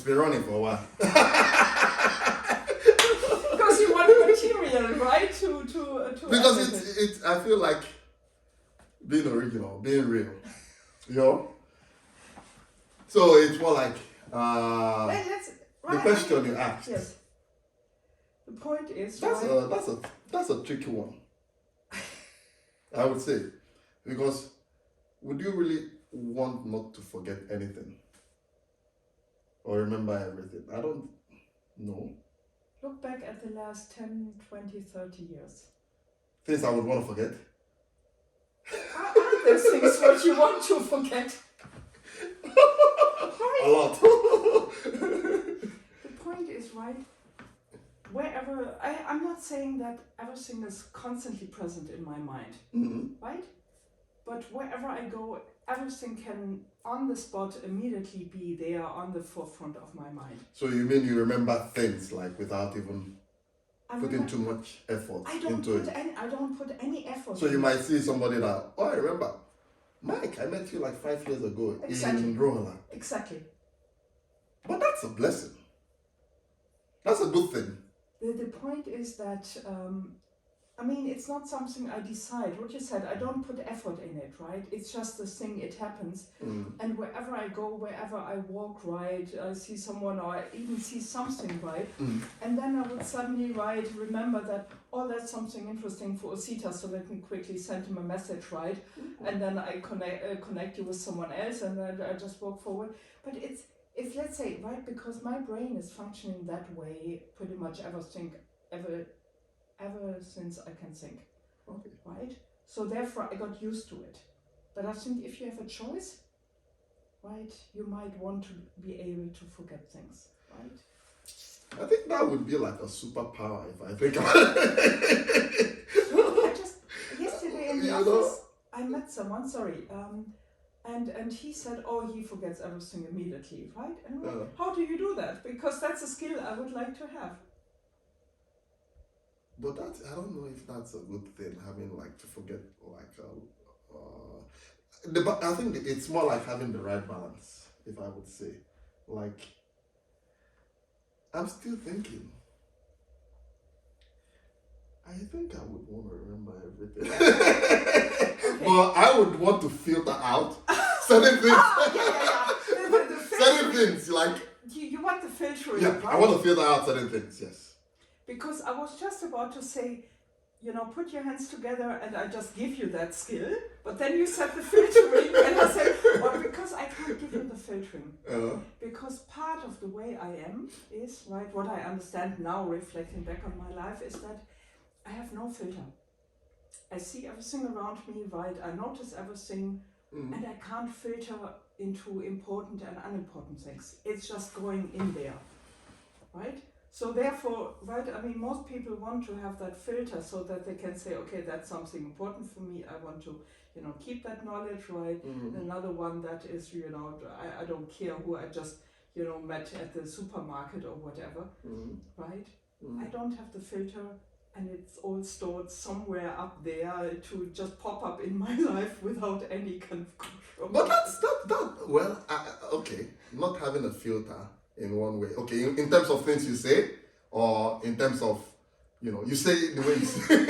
it's been running for a while. Because you want material, right? Because it's I feel like being original, being real, you know. So it's more like the question you asked. Yes. The point is that's a tricky one. I would say, because would you really want not to forget anything or remember everything? I don't know. Look back at the last 10, 20, 30 years. Things I would want to forget. Are there things what you want to forget? A lot. The point is, right, wherever, I'm not saying that everything is constantly present in my mind, right? But wherever I go, everything can, on the spot, immediately be there on the forefront of my mind. So you mean you remember things like without even putting too much effort into it? I don't put any effort. So you might see somebody that, I remember, Mike, I met you like 5 years ago in Rohala. Exactly. But that's a blessing. That's a good thing. The point is that, it's not something I decide. What you said, I don't put effort in it, right? It's just the thing, it happens. And wherever I go, wherever I walk, right, I see someone or I even see something, right? And then I would suddenly, right, remember that, that's something interesting for Osita, so let me quickly send him a message, right? And then I connect you with someone else, and then I just walk forward. But it's let's say, right, because my brain is functioning that way pretty much ever since I can think. Okay. Right? So therefore I got used to it. But I think if you have a choice, right, you might want to be able to forget things, right? I think that would be like a superpower if I think about it. Yesterday in the office, I met someone, and he said, he forgets everything immediately, right? And I'm like, how do you do that? Because that's a skill I would like to have. But I don't know if that's a good thing, having like to forget I think it's more like having the right balance, if I would say. Like, I'm still thinking. I think I would want to remember everything. Okay. But I would want to filter out certain things. Certain things, like... You want the filtering, yeah, right? I want to filter out certain things, yes. Because I was just about to say, put your hands together and I just give you that skill. But then you said the filtering and I said, because I can't give you the filtering. Because part of the way I am is, right, what I understand now reflecting back on my life is that I have no filter. I see everything around me, right? I notice everything and I can't filter into important and unimportant things. It's just going in there, right? So therefore, right, most people want to have that filter so that they can say, okay, that's something important for me. I want to, keep that knowledge, right? Another one that is, I don't care who I just, met at the supermarket or whatever, right? I don't have the filter and it's all stored somewhere up there to just pop up in my life without any kind of control. But okay, not having a filter in one way. Okay, in terms of things you say, or in terms of, you say it the way you say it.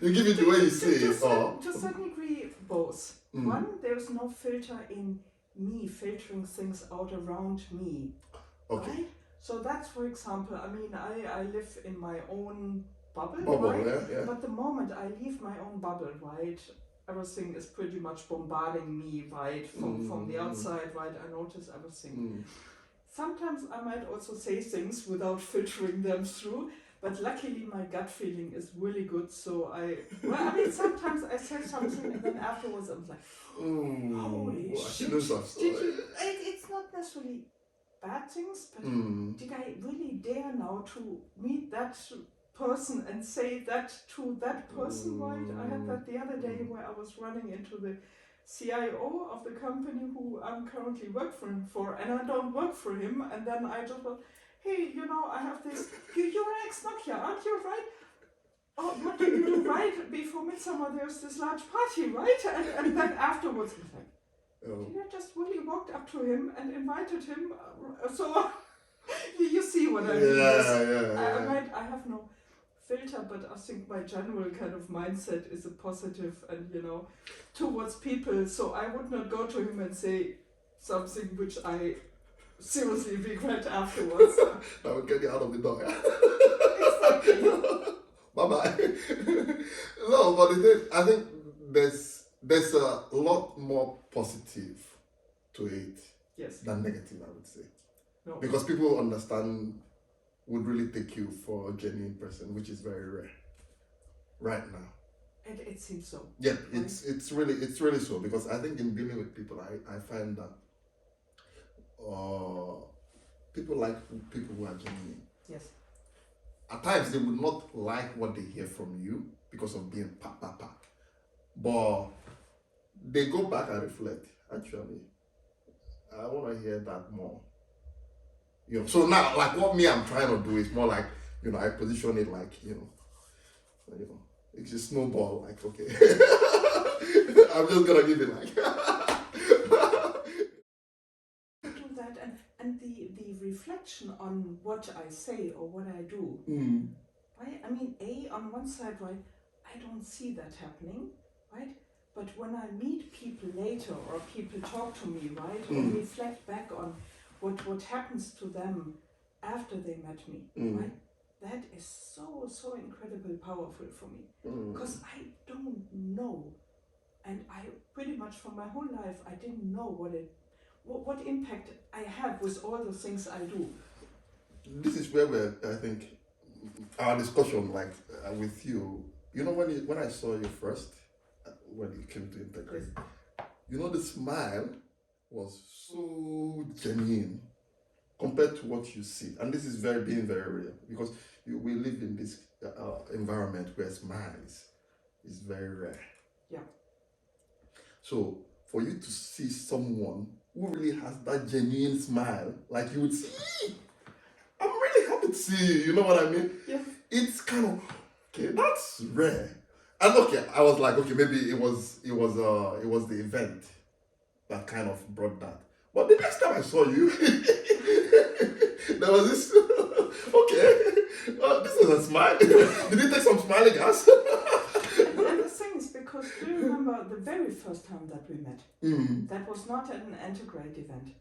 You give it the way you say it. To a certain degree, both. One, there's no filter in me filtering things out around me. Okay. Right? So that's, for example, I live in my own bubble, right? Yeah. But the moment I leave my own bubble, right, everything is pretty much bombarding me, right, from the outside, right? I notice everything. Sometimes I might also say things without filtering them through, but luckily my gut feeling is really good. So sometimes I say something and then afterwards I'm like, holy shit! It's not necessarily bad things, but did I really dare now to meet that person and say that to that person, right? I had that the other day where I was running into the CIO of the company who I'm currently working for, and I don't work for him, and then I just went, hey, I have this, you're an ex-Nokia, aren't you, right? Oh, what do you do, right? Before Midsummer there's this large party, right? And then afterwards, I was like, Oh. I just really walked up to him and invited him. So you see what I mean. Yeah. I have no filter, but I think my general kind of mindset is a positive and, towards people. So I would not go to him and say something which I seriously regret afterwards. That will get you out of the door. Exactly. Bye bye. No, but I think there's a lot more positive to it Yes. than negative, I would say. No. Because people would really take you for a genuine person, which is very rare right now. It seems so. Yeah, right? it's really so, because I think in dealing with people, I find that people like people who are genuine. Yes. At times they would not like what they hear from you because of being pa. But they go back and reflect. Actually, I want to hear that more. So now, like, what I'm trying to do is more like, I position it like, it's a snowball. Like, okay, I'm just gonna give it like. Do that and the reflection on what I say or what I do. Right? I mean, on one side, right, I don't see that happening, right? But when I meet people later or people talk to me, right, or reflect back on what happens to them after they met me, right? That is so incredibly powerful for me, because I don't know, and I pretty much for my whole life I didn't know what impact I have with all the things I do. This is where I think our discussion, like with you, when I saw you first, when you came to integrate, the smile was so genuine compared to what you see, and this is being very real, because we live in this environment where smiles is very rare. Yeah. So for you to see someone who really has that genuine smile, like you would see, I'm really happy to see you. You know what I mean? Yeah. It's kind of okay. That's rare. And okay, I was like, okay, maybe it was the event that kind of brought that. But the next time I saw you, there was this. Okay, this is a smile. Did you take some smiling gas? And the thing is, because do you remember the very first time that we met? That was not at an Integrate event.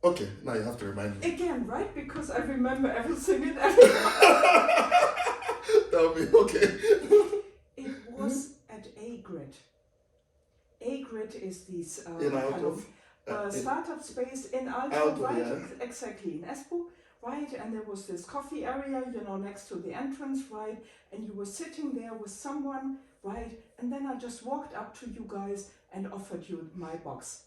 Okay, now you have to remind me. Again, right? Because I remember everything and everything. Tell me, okay. It was at A-Grid. A-Grid is this startup space in Alto, right? Yeah. Exactly, in Espoo, right? And there was this coffee area, next to the entrance, right? And you were sitting there with someone, right? And then I just walked up to you guys and offered you my box.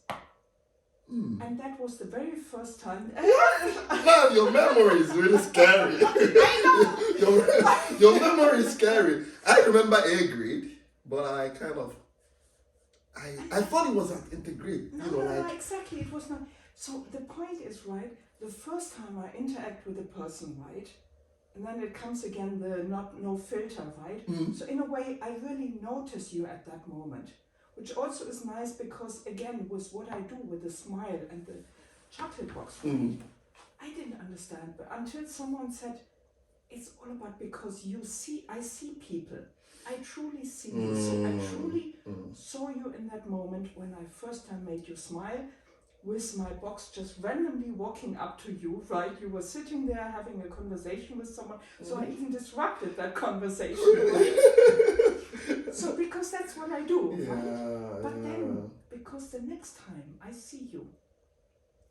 And that was the very first time. Man, your memory is really scary. I know. your memory is scary. I remember A-Grade, but I kind of I thought it was at Integrate. No, exactly. It was not. So the point is, right, the first time I interact with a person, right, and then it comes again the no filter, right? So in a way, I really notice you at that moment, which also is nice because, again, with what I do with the smile and the chocolate box, right, I didn't understand, but until someone said, it's all about because I see people. I truly see you. So I truly saw you in that moment when I first time made you smile with my box, just randomly walking up to you, right? You were sitting there having a conversation with someone. So I even disrupted that conversation, right? So because that's what I do, right? But then, because the next time I see you,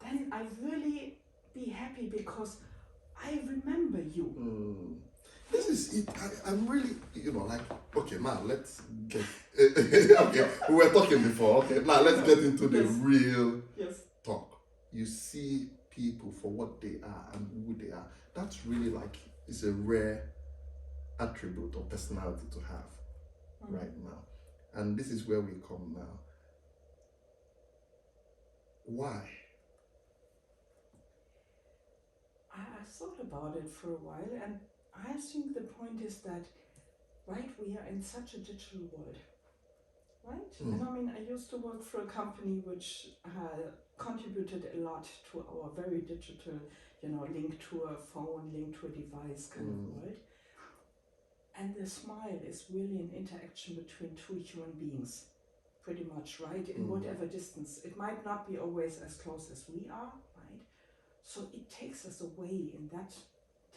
then I really be happy because I remember you. This is it. I'm really, okay, now let's get. Okay, we were talking before. Okay, now let's get into the real talk. You see people for what they are and who they are. That's really it's a rare attribute or personality to have right now. And this is where we come now. Why? I thought about it for a while, and I think the point is that, right, we are in such a digital world, right? And I mean, I used to work for a company which contributed a lot to our very digital, link to a phone, link to a device kind of world. And the smile is really an interaction between two human beings, pretty much, right? In whatever distance. It might not be always as close as we are, right? So it takes us away in that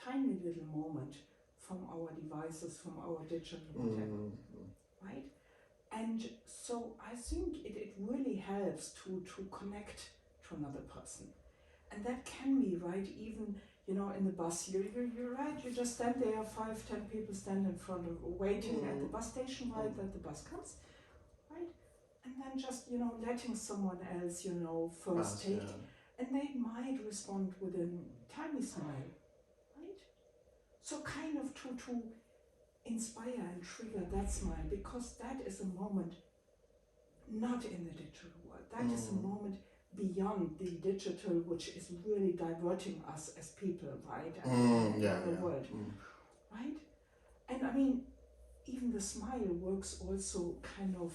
tiny little moment from our devices, from our digital whatever, right? And so I think it really helps to connect to another person. And that can be, right, even, in the bus, you're right, you just stand there, 5-10 people stand in front of, waiting at the bus station, right, that the bus comes, right? And then just, letting someone else, first take, and they might respond with a tiny smile, right? So kind of to inspire and trigger that smile, because that is a moment not in the digital world. That is a moment beyond the digital, which is really diverting us as people, right? And the world, right? And I mean, even the smile works also kind of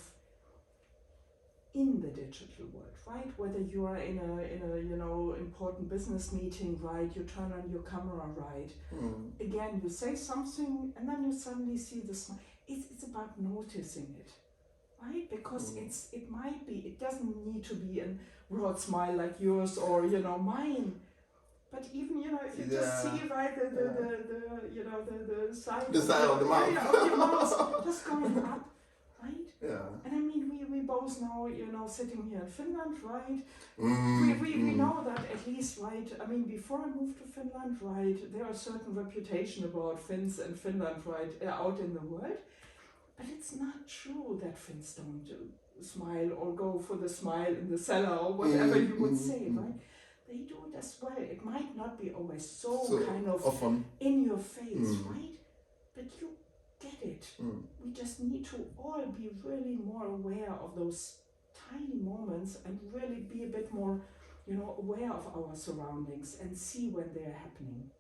in the digital world, right? Whether you are in a important business meeting, right? You turn on your camera, right? Again, you say something, and then you suddenly see the smile. It's about noticing it, right? Because it doesn't need to be a broad smile like yours or mine. But even if you just see, right, the side of the mouth, of your mouth just going up, right? Yeah. And I mean, we both know, sitting here in Finland, right? We know that at least, right? I mean, before I moved to Finland, right, there are a certain reputation about Finns and Finland, right, out in the world. But it's not true that Finns don't smile or go for the smile in the cellar or whatever you would say, right? They do it as well. It might not be always so kind of often in your face, right? But you get it. We just need to all be really more aware of those tiny moments and really be a bit more, aware of our surroundings and see when they're happening.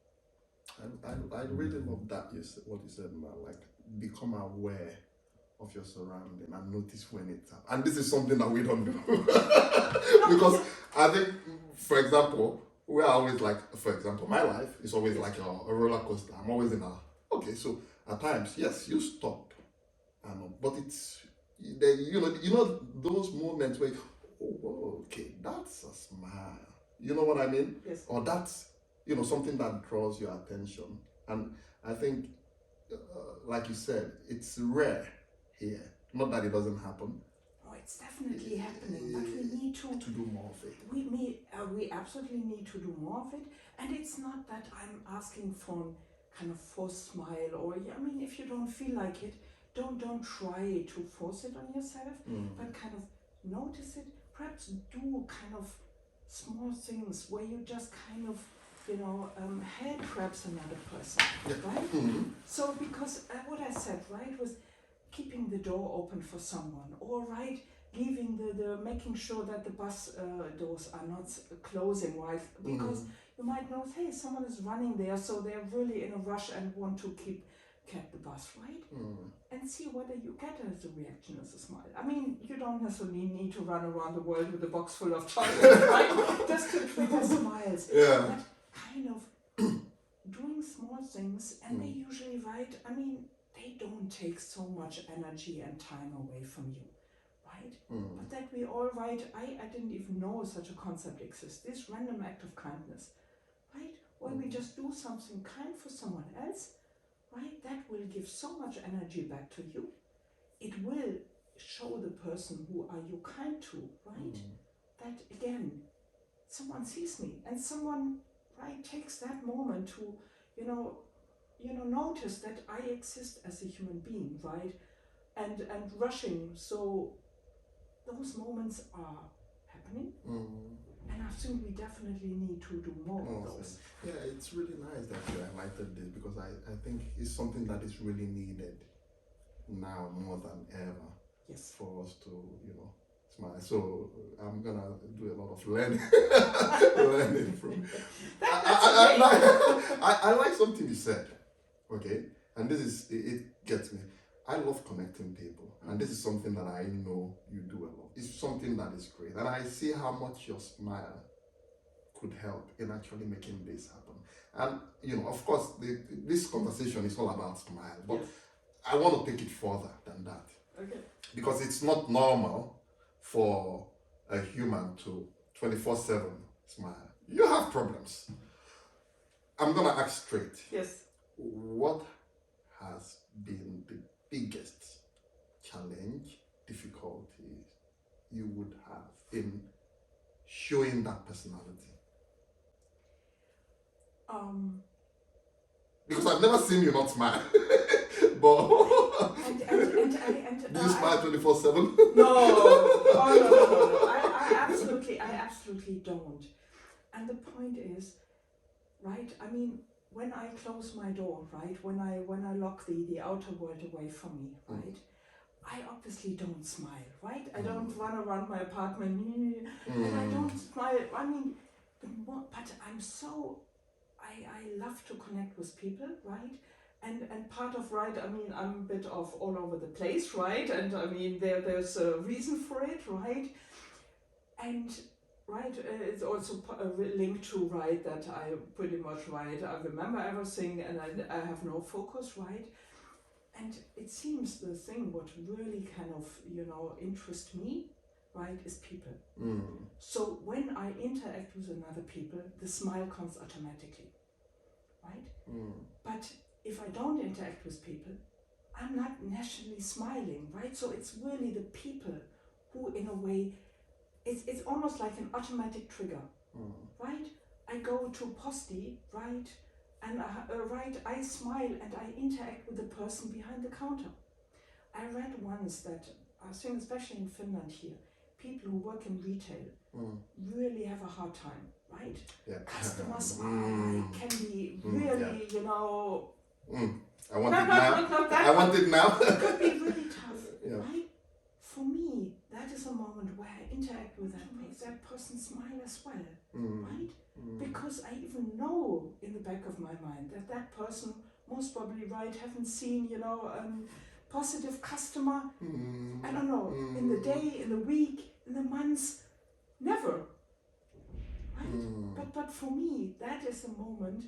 I really love that what you said, man. Like, become aware of your surrounding and notice when it's up. And this is something that we don't do. Because I think, for example, we're always like, for example, my life is always like a roller coaster. I'm always in so at times, yes, you stop. But it's, those moments where, okay, that's a smile. You know what I mean? Yes. Or that's, something that draws your attention. And I think, like you said, it's rare here. Not that it doesn't happen. Oh, it's definitely happening, but we need to do more of it. We absolutely need to do more of it. And it's not that I'm asking for kind of forced smile or, I mean, if you don't feel like it, don't try to force it on yourself, but kind of notice it. Perhaps do kind of small things where you just kind of, help perhaps another person, right? So because what I said, right, was keeping the door open for someone, or right, leaving the making sure that the bus doors are not closing, right? Because you might know, hey, someone is running there, so they're really in a rush and want to keep the bus, right? And see whether you get as a reaction as a smile. I mean, you don't necessarily need to run around the world with a box full of chocolate, right? Just to trigger smiles. Yeah. But kind of doing small things, and they usually, right, I mean, they don't take so much energy and time away from you, right? But that we all, right, I didn't even know such a concept exists. This random act of kindness, right? Where we just do something kind for someone else, right? That will give so much energy back to you. It will show the person who are you kind to, right? That again, someone sees me and someone, right, takes that moment to, notice that I exist as a human being, right? And rushing. So those moments are happening. And I think we definitely need to do more of those. Yeah, it's really nice that you highlighted this, because I think it's something that is really needed now more than ever. Yes. For us to, smile. So I'm gonna do a lot of learning, learning from. I like something you said, okay, and this is it gets me. I love connecting people, and this is something that I know you do a lot. It's something that is great, and I see how much your smile could help in actually making this happen. And of course, this conversation is all about smile, but Yes. I want to take it further than that. Okay. Because it's not normal for a human to 24/7 smile. You have problems. I'm gonna ask straight. Yes. What has been the biggest challenge, difficulty you would have in showing that personality? Because I've never seen you not smile. But do you smile 24/7? No. Oh no. I absolutely don't. And the point is, right? I mean, when I close my door, right? When I lock the outer world away from me, right? I obviously don't smile, right? I don't run around my apartment and I don't smile. I mean, but I'm so, I love to connect with people, right? And part of, right, I mean, I'm a bit of all over the place, right? And I mean, there's a reason for it, right? And, right, it's also linked to, right, that I pretty much, right, I remember everything and I have no focus, right? And it seems the thing what really kind of, interests me, right, is people. So when I interact with another people, the smile comes automatically, right? But if I don't interact with people, I'm not naturally smiling, right? So it's really the people who, in a way, it's almost like an automatic trigger, right? I go to Posti, right? And I smile and I interact with the person behind the counter. I read once that, I think especially in Finland here, people who work in retail really have a hard time, right? Yeah. Customers can be really, I want it now. I want it now. It could be really tough, right? For me, that is a moment where I interact with that person smile as well, right? Because I even know in the back of my mind that person most probably, right, haven't seen, positive customer, I don't know, in the day, in the week, in the months, never, right? But for me, that is the moment,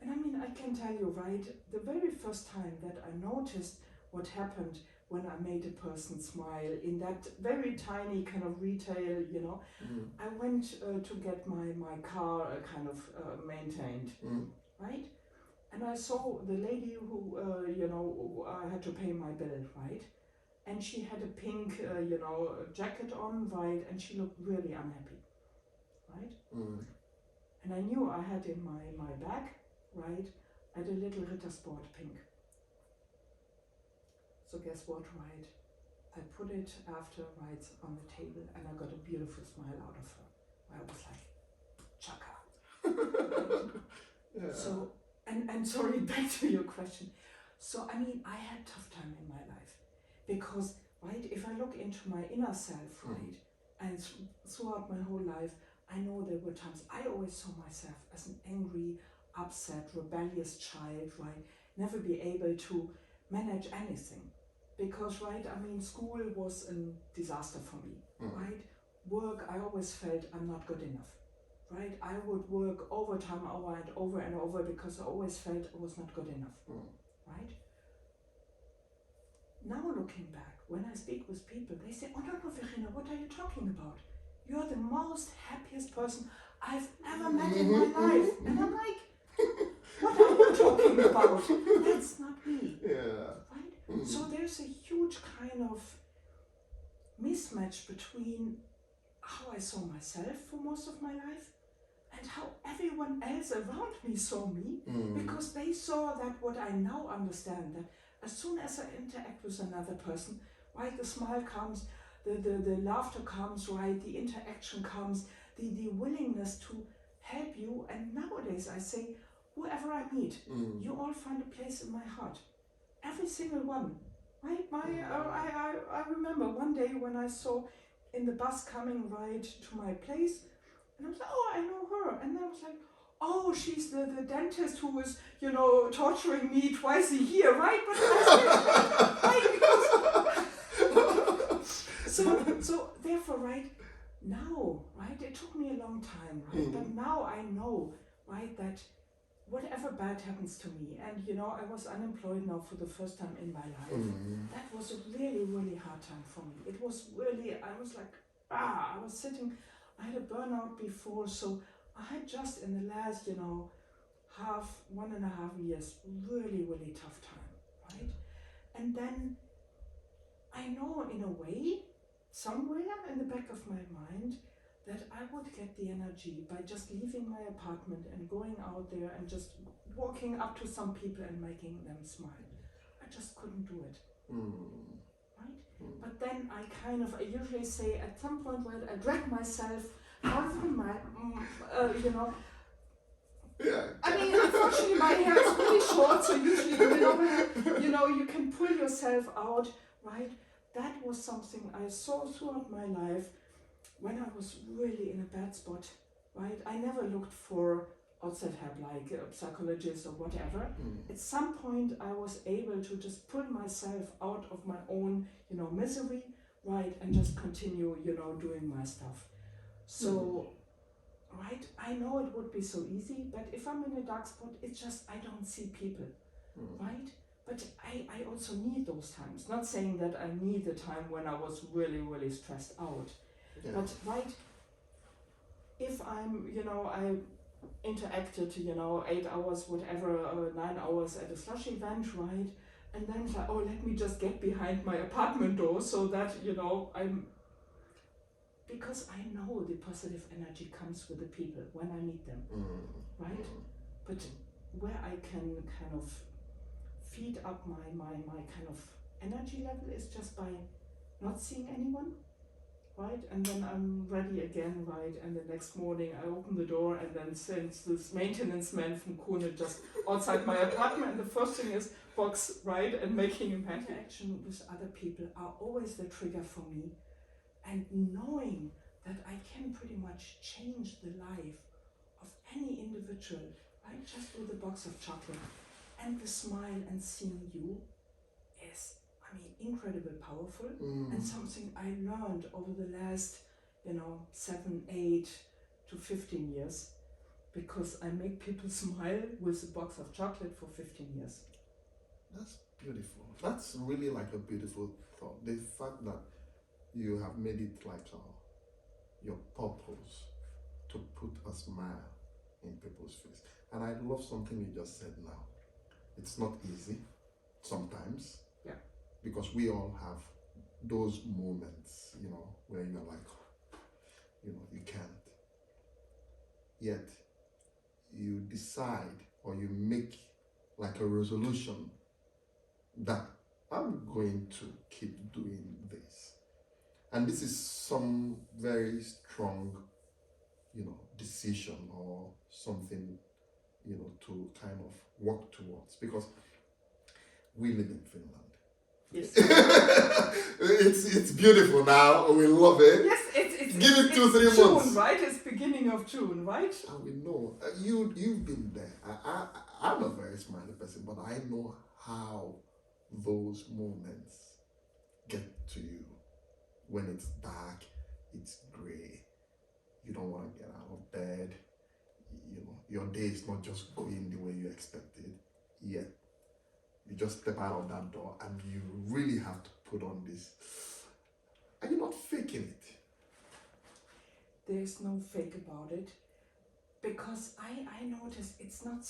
and I mean, I can tell you, right, the very first time that I noticed what happened when I made a person smile in that very tiny kind of retail, I went to get my car kind of maintained, right? And I saw the lady who, I had to pay my bill, right? And she had a pink, jacket on, right? And she looked really unhappy, right? And I knew I had in my bag, right? I had a little Rittersport pink. So guess what, right? I put it after, right, on the table and I got a beautiful smile out of her. I was like, chaka. Yeah. So, and sorry, back to your question. So, I mean, I had a tough time in my life because, right, if I look into my inner self, right, and throughout my whole life, I know there were times I always saw myself as an angry, upset, rebellious child, right, never be able to manage anything. Because, right, I mean, school was a disaster for me, right? Work, I always felt I'm not good enough, right? I would work overtime over and over because I always felt I was not good enough, right? Now looking back, when I speak with people, they say, oh no, Verena, what are you talking about? You're the most happiest person I've ever met in my life. And I'm like, what are you talking about? That's not me. Yeah. Right? So there's a huge kind of mismatch between how I saw myself for most of my life and how everyone else around me saw me, because they saw that what I now understand, that as soon as I interact with another person, right, the smile comes, the laughter comes, right, the interaction comes, the willingness to help you. And nowadays I say, whoever I meet, you all find a place in my heart. Every single one, right? I remember one day when I saw in the bus coming right to my place, and I was like, oh, I know her. And I was like, oh, she's the dentist who is, torturing me twice a year, right? But I still, right? Because so therefore, right now, right? It took me a long time, right? But now I know, right, that whatever bad happens to me, and I was unemployed now for the first time in my life. That was a really, really hard time for me. It was really, I was like, I was sitting, I had a burnout before, so I had just in the last, 1.5 years, really, really tough time, right? And then I know in a way, somewhere in the back of my mind, that I would get the energy by just leaving my apartment and going out there and just walking up to some people and making them smile. I just couldn't do it. Right? But then I usually say at some point, right, I drag myself out of the Yeah. I mean, unfortunately, my hair is really short, so usually, you can pull yourself out, right? That was something I saw throughout my life when I was really in a bad spot, right? I never looked for outside help, like a psychologist or whatever. At some point, I was able to just pull myself out of my own, misery, right, and just continue, doing my stuff. So, right, I know it would be so easy, but if I'm in a dark spot, it's just I don't see people, right? But I also need those times. Not saying that I need the time when I was really, really stressed out. Yeah. But right, if I'm, I interacted, 8 hours, whatever, 9 hours at a slush event, right? And then it's like, oh, let me just get behind my apartment door so that, because I know the positive energy comes with the people when I meet them, right? But where I can kind of feed up my kind of energy level is just by not seeing anyone, right? And then I'm ready again, right? And the next morning I open the door and then since this maintenance man from Kone just outside my apartment, and the first thing is box, right? And making interaction with other people are always the trigger for me. And knowing that I can pretty much change the life of any individual, right? Just with a box of chocolate and the smile and seeing you is, incredibly powerful, and something I learned over the last, 7, 8 to 15 years, because I make people smile with a box of chocolate for 15 years. That's beautiful. That's really like a beautiful thought. The fact that you have made it like your purpose to put a smile in people's face. And I love something you just said now. It's not easy sometimes. Yeah. Because we all have those moments, where you're like, you can't. Yet you decide or you make like a resolution that I'm going to keep doing this. And this is some very strong, decision or something, to kind of work towards, because we live in Finland. Yes. it's beautiful now. We love it. Yes, it's Give it 2-3 June, months. right? It's beginning of June, right? And we know you've been there. I'm a very smiley person, but I know how those moments get to you when it's dark, it's gray. You don't want to get out of bed. Your day is not just going the way you expected. Yet you just step out of that door and you really have to put on this. Are you not faking it? There's no fake about it, because I noticed it's not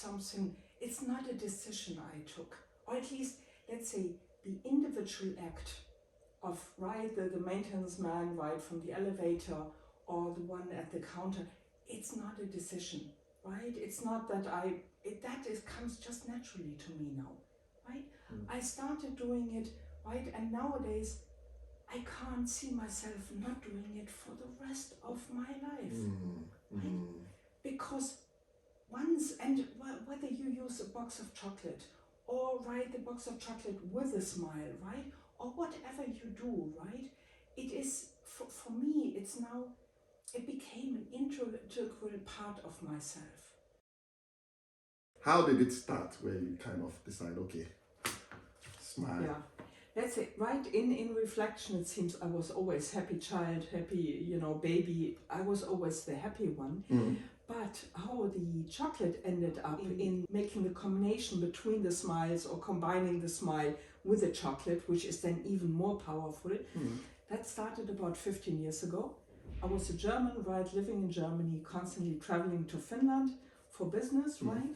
a decision I took, or at least, let's say, the individual act of, right, the maintenance man, right, from the elevator, or the one at the counter, it's not a decision, right? It's not that comes just naturally to me now, right? I started doing it, right, and nowadays I can't see myself not doing it for the rest of my life, right? Because once, and whether you use a box of chocolate or write the box of chocolate with a smile, right, or whatever you do, right, it is, for me, it became an integral part of myself. How did it start where you kind of decide, okay, smile? Yeah. Let's say, right in reflection, it seems I was always happy child, happy, baby. I was always the happy one. Mm. But how the chocolate ended up in making the combination between the smiles or combining the smile with the chocolate, which is then even more powerful, that started about 15 years ago. I was a German, right, living in Germany, constantly traveling to Finland for business, right?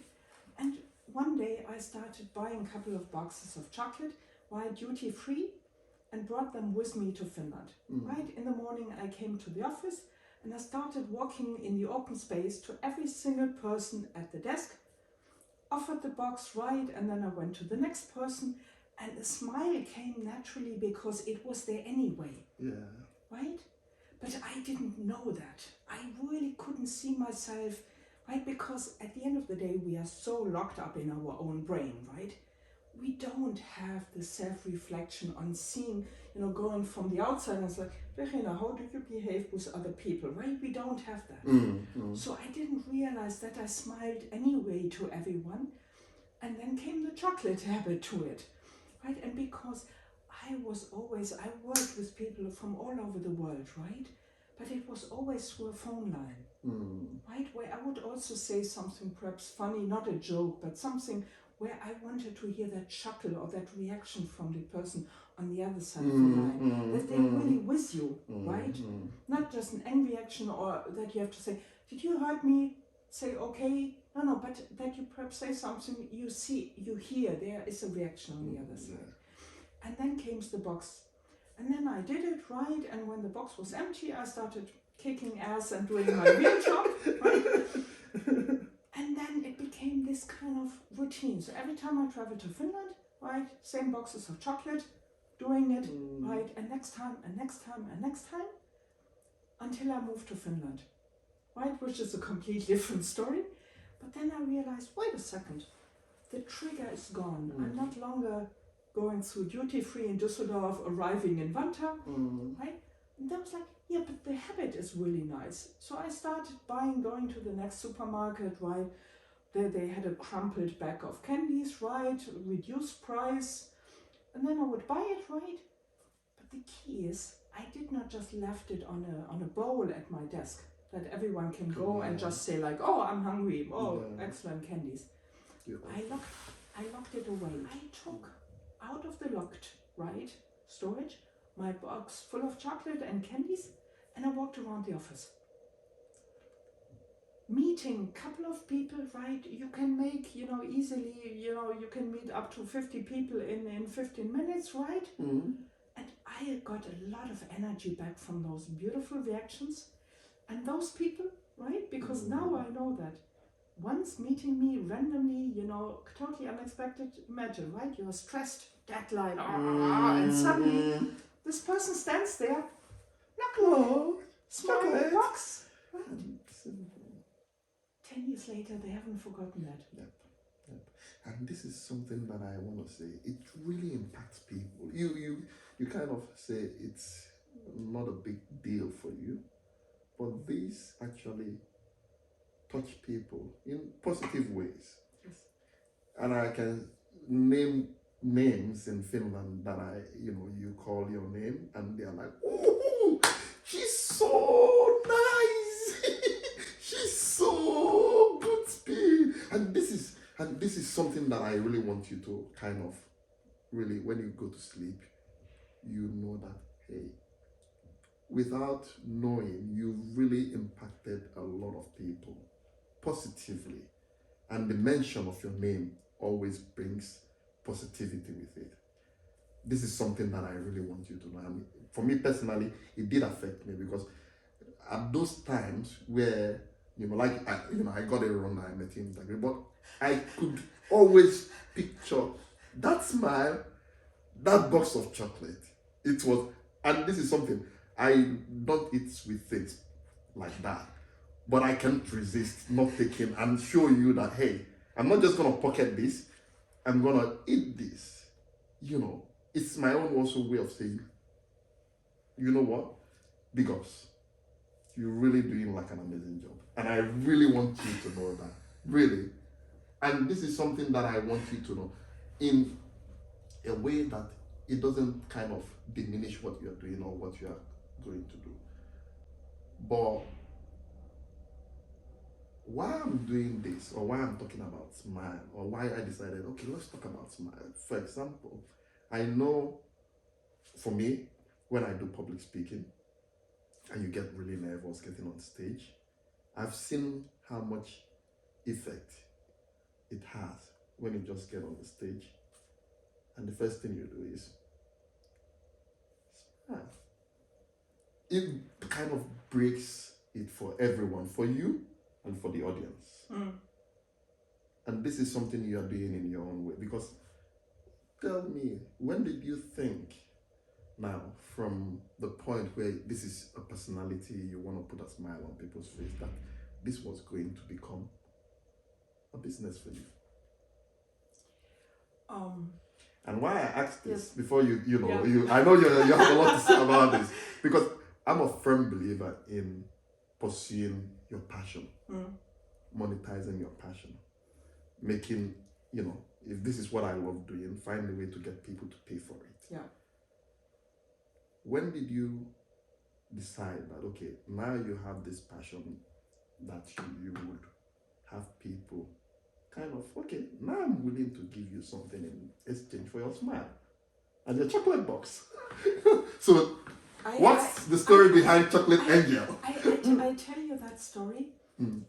And one day I started buying a couple of boxes of chocolate, right, duty free, and brought them with me to Finland. Right, in the morning I came to the office and I started walking in the open space to every single person at the desk, offered the box, right, and then I went to the next person, and a smile came naturally because it was there anyway. Yeah. Right? But I didn't know that. I really couldn't see myself, right? Because at the end of the day, we are so locked up in our own brain, right? We don't have the self-reflection on seeing, going from the outside and it's like, Verena, how do you behave with other people, right? We don't have that. So I didn't realize that I smiled anyway to everyone. And then came the chocolate habit to it, right? And because I worked with people from all over the world, right? But it was always through a phone line, right? Where I would also say something perhaps funny, not a joke, but something where I wanted to hear that chuckle or that reaction from the person on the other side of the line, that they're really with you, right? Not just an angry reaction or that you have to say, did you hurt me? Say, okay, no, but that you perhaps say something, you hear, there is a reaction on the other side. And then came the box. And then I did it, right? And when the box was empty, I started kicking ass and doing my real job, right? And then it became this kind of routine. So every time I travel to Finland, right, same boxes of chocolate, doing it, right, and next time, and next time, and next time, until I moved to Finland, right, which is a completely different story. But then I realized, wait a second, the trigger is gone. I'm not longer going through duty free in Düsseldorf, arriving in Vanta, right? And I was like, yeah, but the habit is really nice. So I started going to the next supermarket, right? There they had a crumpled bag of candies, right? Reduced price. And then I would buy it, right? But the key is, I did not just left it on a bowl at my desk that everyone can go and just say like, oh, I'm hungry. Oh, excellent candies. I locked it away. I took out of the locked, right, storage, my box full of chocolate and candies, and I walked around the office. Meeting a couple of people, right, you can make, easily, you can meet up to 50 people in 15 minutes, right? And I got a lot of energy back from those beautiful reactions and those people, right? Because now I know that once meeting me randomly, totally unexpected, imagine, right? You're stressed, deadline, and suddenly this person stands there, knuckle, small box, right? 10 years later, they haven't forgotten that. Yep. And this is something that I want to say. It really impacts people. You kind of say it's not a big deal for you, but these actually touch people in positive ways. Yes. And I can name names in Finland that you call your name and they're like, oh, she's so nice. She's so good speed. And this is something that I really want you to kind of really, when you go to sleep, you know that, hey, without knowing, you've really impacted a lot of people positively. And the mention of your name always brings positivity with it. This is something that I really want you to know. I mean, for me personally, it did affect me because at those times where, I got it wrong, I met him, but I could always picture that smile, that box of chocolate. It was, and this is something, I don't eat sweet things like that, but I can't resist not taking and show you that, hey, I'm not just gonna pocket this, I'm gonna eat this. It's my own also way of saying, you know what? Big ups. You're really doing like an amazing job. And I really want you to know that. Really. And this is something that I want you to know in a way that it doesn't kind of diminish what you're doing or what you are going to do. But why I'm doing this, or why I'm talking about smile, or why I decided, okay, let's talk about smile. For example, I know for me, when I do public speaking and you get really nervous getting on stage, I've seen how much effect it has when you just get on the stage and the first thing you do is smile. It kind of breaks it for everyone, for you and for the audience. And this is something you are doing in your own way. Because tell me, when did you think now, from the point where this is a personality, you want to put a smile on people's face, that this was going to become a business for you? And why I asked this, before I know you have a lot to say about this, because I'm a firm believer in pursuing your passion, monetizing your passion, making, if this is what I love doing, find a way to get people to pay for it. Yeah. When did you decide that, okay, now you have this passion that you would have people kind of, okay, now I'm willing to give you something in exchange for your smile and your chocolate box? So, what's the story behind Chocolate Angel? I tell you that story,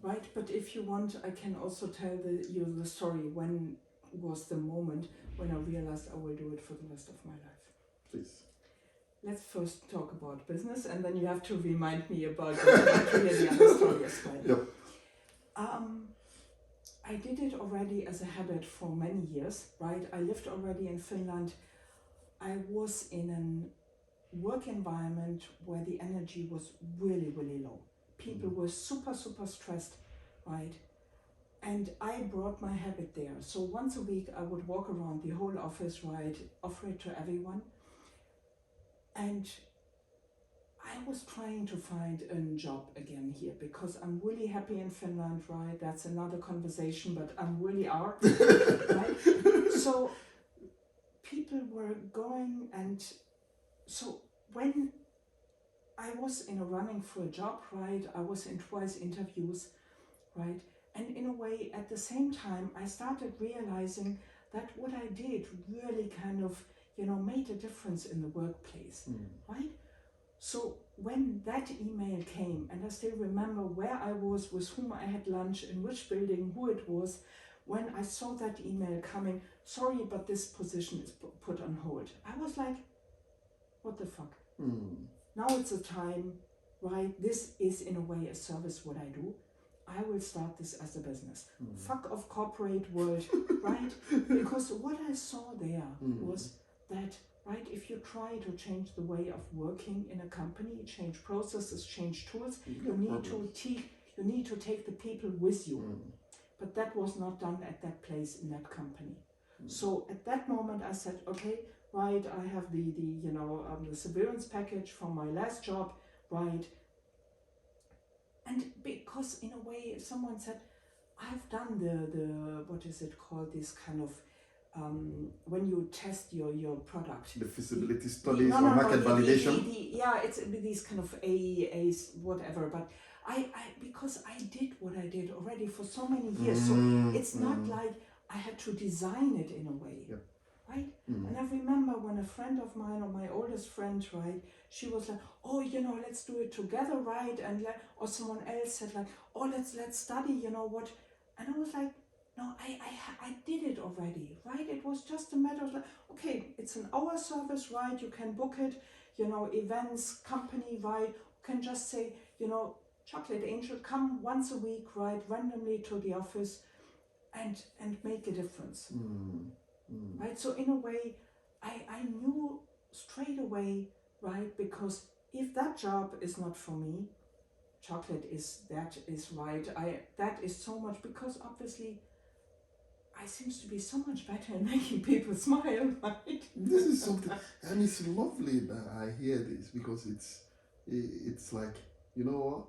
right? But if you want, I can also tell you the story when was the moment when I realized I will do it for the rest of my life. Please. Let's first talk about business, and then you have to remind me about the other story as well. Yep. I did it already as a habit for many years, right? I lived already in Finland. I was in a work environment where the energy was really, really low. People were super, super stressed, right? And I brought my habit there. So once a week, I would walk around the whole office, right? Offer it to everyone. And I was trying to find a job again here because I'm really happy in Finland, right? That's another conversation, but I'm really out, right? So people were going, and so when I was in a running for a job, right? I was in twice interviews, right? And in a way, at the same time, I started realizing that what I did really kind of, made a difference in the workplace, right? So when that email came, and I still remember where I was, with whom I had lunch, in which building, who it was, when I saw that email coming, sorry, but this position is put on hold. I was like, what the fuck? Now it's a time, right? This is in a way a service what I do. I will start this as a business. Fuck off corporate world, right? Because what I saw there was that, right, if you try to change the way of working in a company, change processes, change tools, you need to take the people with you. But that was not done at that place in that company. So at that moment I said, okay, right, I have the severance package from my last job, right? And because in a way someone said, I've done the what is it called, this kind of when you test your product, the feasibility studies or market validation. It's these kind of AEAs, whatever. But I because I did what I did already for so many years, so it's not like I had to design it in a way, right? And I remember when a friend of mine, or my oldest friend, right, she was like, oh, let's do it together, right? And or someone else said like, oh, let's study, what? And I was like, no, I did it already, right? It was just a matter of like, okay, it's an hour service, right? You can book it, events, company, right? You can just say, Chocolate Angel, come once a week, right? Randomly to the office and make a difference, right? So in a way, I knew straight away, right? Because if that job is not for me, chocolate is right. That is so much, because obviously I seems to be so much better in making people smile, right? This is something, and it's lovely that I hear this, because it's like, you know what?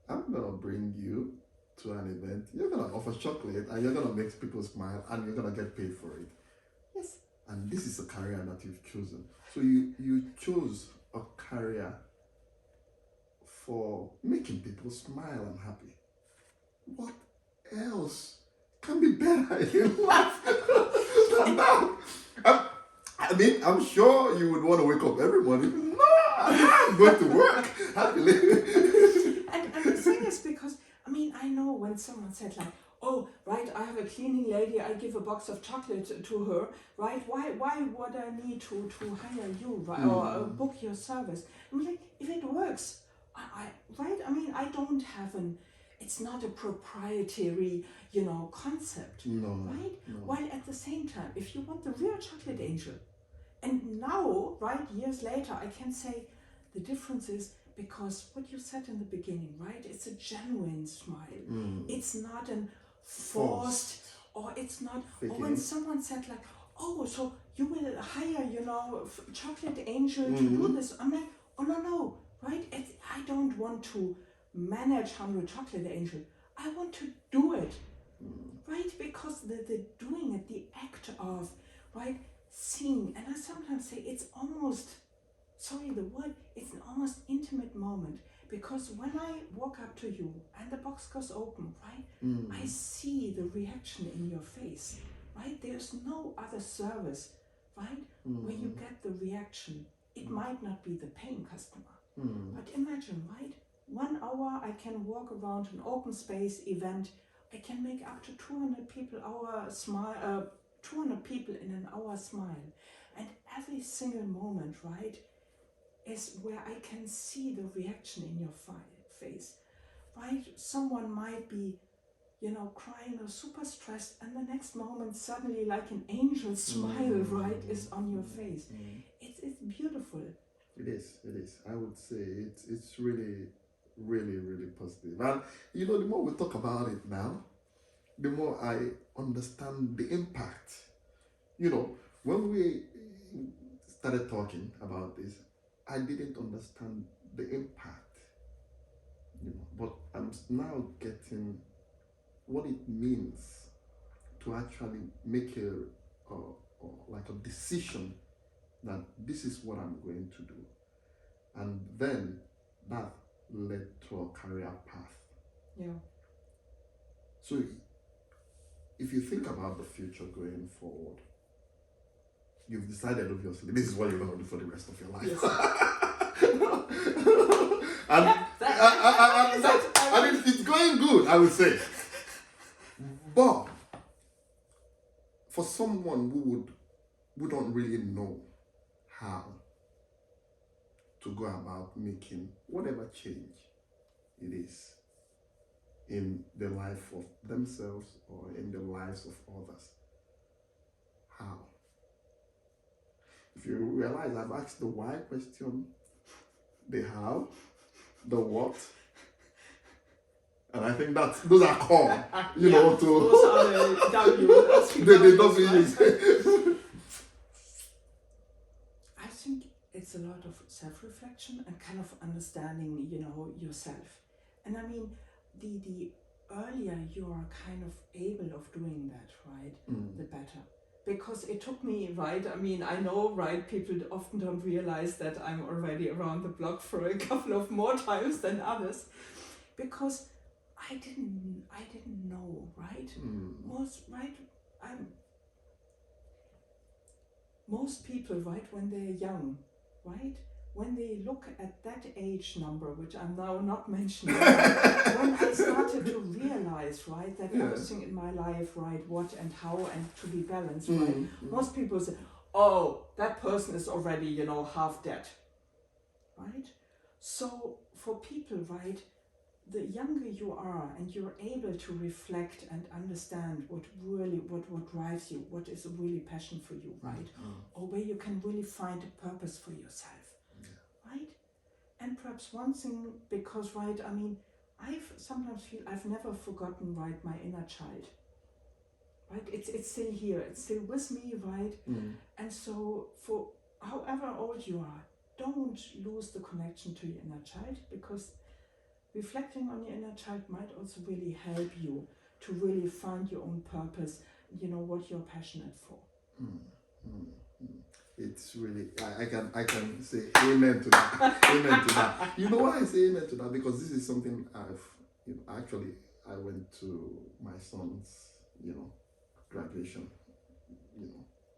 I'm gonna bring you to an event, you're gonna offer chocolate and you're gonna make people smile and you're gonna get paid for it. Yes. And this is a career that you've chosen. So you chose a career for making people smile and happy. What else can be better in life than that? I mean, I'm sure you would want to wake up every morning. No, I'm going to work happily. And the thing is, because I mean, I know when someone said like, oh, right, I have a cleaning lady, I give a box of chocolate to her, right? Why would I need to hire you, right, or book your service? I'm like, if it works, right? I mean, I don't have it's not a proprietary, concept, right? No. While at the same time, if you want the real chocolate angel, and now, right, years later, I can say the difference is because what you said in the beginning, right? It's a genuine smile. It's not an forced, or it's not, or when someone said like, oh, so you will hire, chocolate angel to do this. I'm like, oh, no, right? I don't want to manage 100 chocolate angel. I want to do it, right? Because the doing it, the act of, right, seeing, and I sometimes say it's almost, sorry the word, it's an almost intimate moment, because when I walk up to you and the box goes open, right, I see the reaction in your face, right? There's no other service, right, where you get the reaction. It might not be the paying customer, but imagine, right, 1 hour I can walk around an open space event, I can make up to 200 people smile, 200 people in an hour smile, and every single moment, right, is where I can see the reaction in your face, right? Someone might be, crying or super stressed, and the next moment suddenly like an angel smile, right, is on your face. It's beautiful. It is. I would say it's really, really, really positive. And the more we talk about it now, the more I understand the impact. When we started talking about this, I didn't understand the impact, but I'm now getting what it means to actually make like a decision that this is what I'm going to do. And then that led to a career path. Yeah. So if you think about the future going forward, you've decided, obviously, this is what you're going to do for the rest of your life. Yes. And it's going good, I would say. But for someone who don't really know how to go about making whatever change it is in the life of themselves or in the lives of others, how? If you realize I've asked the why question, the how, the what, and I think those are core, to those are the W. the W's. I think it's a lot of self-reflection and kind of understanding, yourself. And I mean, the earlier you are kind of able of doing that, right, the better. Because it took me, right, I mean, I know, right, people often don't realize that I'm already around the block for a couple of more times than others, because I didn't know, right? Most people, right, when they're young, right, when they look at that age number, which I'm now not mentioning, when I started to realize, right, that everything in my life, right, what and how and to be balanced, right, most people say, oh, that person is already, half dead, right? So for people, right, the younger you are and you're able to reflect and understand what drives you, what is a really passion for you, right, or where you can really find a purpose for yourself. Right? And perhaps one thing, because, right, I mean, I've sometimes feel I've never forgotten, right, my inner child. Right? It's still here, it's still with me, right? And so for however old you are, don't lose the connection to your inner child, because reflecting on your inner child might also really help you to really find your own purpose, what you're passionate for. It's really, I can say amen to that. Amen to that. You know why I say amen to that? Because this is something actually, I went to my son's, graduation,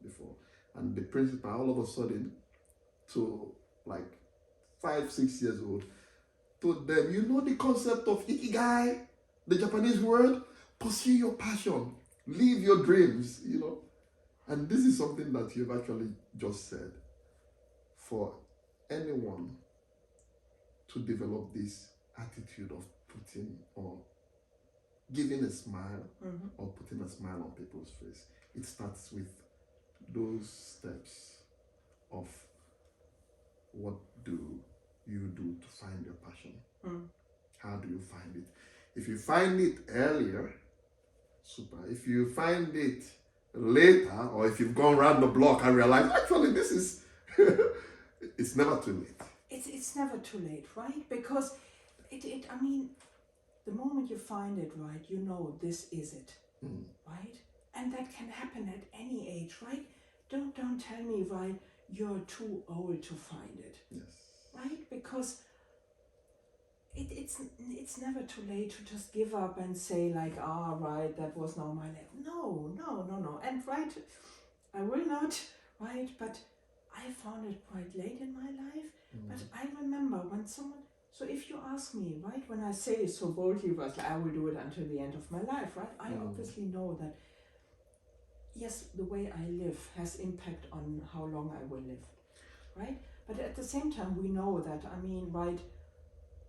before. And the principal, all of a sudden, to like 5-6 years old, told them, the concept of ikigai, the Japanese word, pursue your passion, live your dreams, And this is something that you've actually just said. For anyone to develop this attitude of putting or giving a smile or putting a smile on people's face, it starts with those steps of what do you do to find your passion? How do you find it? If you find it earlier, super. If you find it later, or if you've gone around the block and realized, actually, this is, it's never too late. It's never too late, right? Because the moment you find it, right, this is it, right? And that can happen at any age, right? Don't tell me, right, you're too old to find it. Yes. Right? Because it's never too late to just give up and say like, right, that was not my life. No. And right, I will not, right? But I found it quite late in my life. But I remember when someone, so if you ask me, right, when I say it so boldly, was like, I will do it until the end of my life, right? I obviously know that, yes, the way I live has impact on how long I will live, right? But at the same time, we know that, right,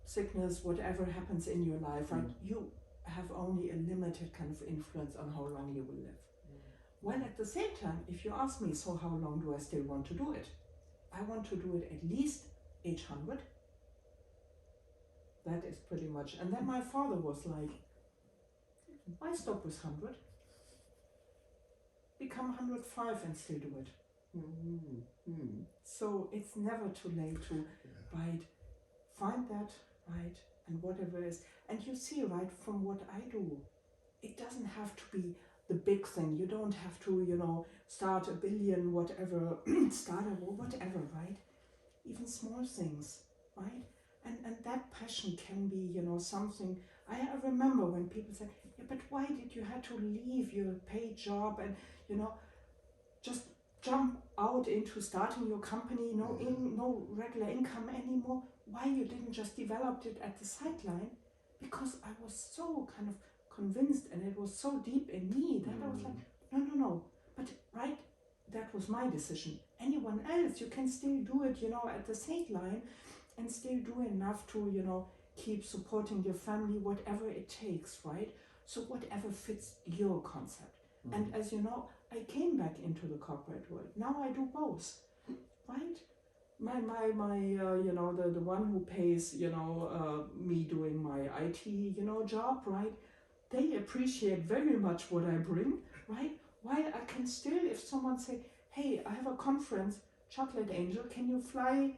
sickness, whatever happens in your life, right, you have only a limited kind of influence on how long you will live. Well, at the same time, if you ask me, so how long do I still want to do it? I want to do it at least age 100. That is pretty much. And then my father was like, why stop with 100? Become 105 and still do it. So it's never too late to, right, find that, right, and whatever it is. And you see, right, from what I do, it doesn't have to be the big thing. You don't have to, start a billion, whatever, startup or whatever, right? Even small things, right? And that passion can be, something. I remember when people said, yeah, but why did you have to leave your paid job and, just jump out into starting your company, no regular income anymore? Why you didn't just develop it at the sideline? Because I was so kind of convinced, and it was so deep in me that I was like, no. But right, that was my decision. Anyone else, you can still do it, at the sideline, and still do enough to, keep supporting your family, whatever it takes, right? So whatever fits your concept. And as you know, I came back into the corporate world. Now I do both, right? My the one who pays, me doing my IT, job, right? They appreciate very much what I bring, right? While I can still, if someone say, hey, I have a conference, Chocolate Angel, can you fly,